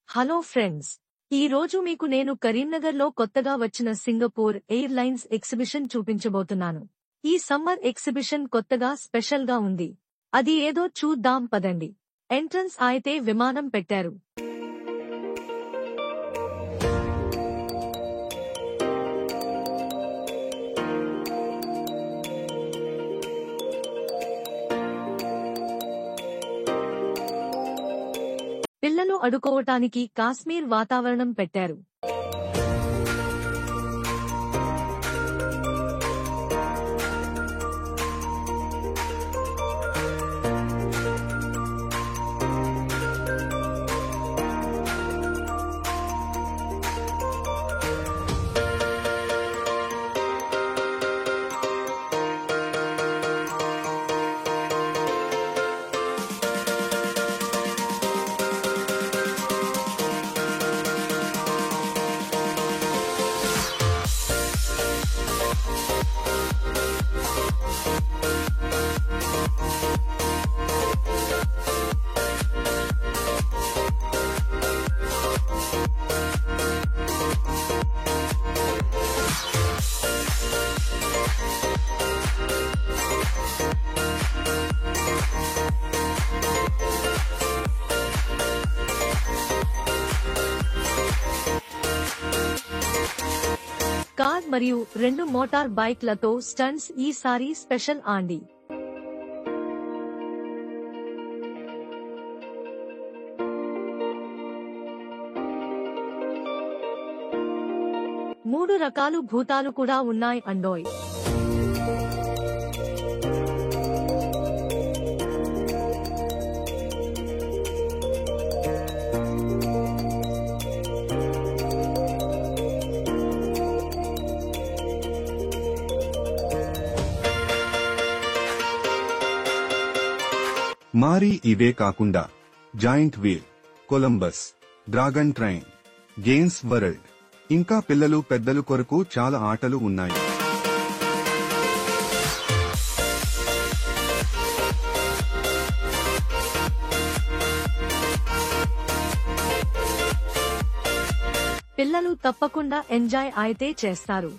Hello friends, ఈ రోజు మీకు నేను కరీంనగర్లో కొత్తగా వచ్చిన సింగపూర్ ఎయిర్లైన్స్ ఎగ్జిబిషన్ చూపించబోతున్నాను. ఈ సమ్మర్ ఎగ్జిబిషన్ కొత్తగా స్పెషల్ గా ఉంది. అది ఏదో చూద్దాం పదండి. ఎంట్రన్స్ అయితే విమానం పెట్టారు. పిల్లలు ఆడుకోవటానికి కాశ్మీర్ వాతావరణం పెట్టారు. కార్ మరియు 2 మోటార్ బైక్లతో స్టంట్స్ ఈసారి స్పెషల్ ఆండి. మూడు రకాలు భూతాలు కూడా ఉన్నాయి అండోయ్. మారీ ఇవే కాకుండా giant wheel, Columbus, dragon train, games world, ఇంకా పిల్లలు పెద్దలు కొరకు చాలా ఆటలు ఉన్నాయి. పిల్లలు తప్పకుండా ఎంజాయ్ అయితే చేస్తారు.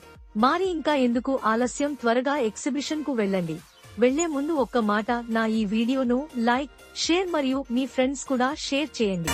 మరి ఇంకా ఎందుకు ఆలస్యం, త్వరగా ఎగ్జిబిషన్ కు వెళ్ళండి. వెళ్లే ముందు ఒక్క మాట, నా ఈ వీడియోను లైక్, షేర్ మరియు మీ ఫ్రెండ్స్ కూడా షేర్ చేయండి.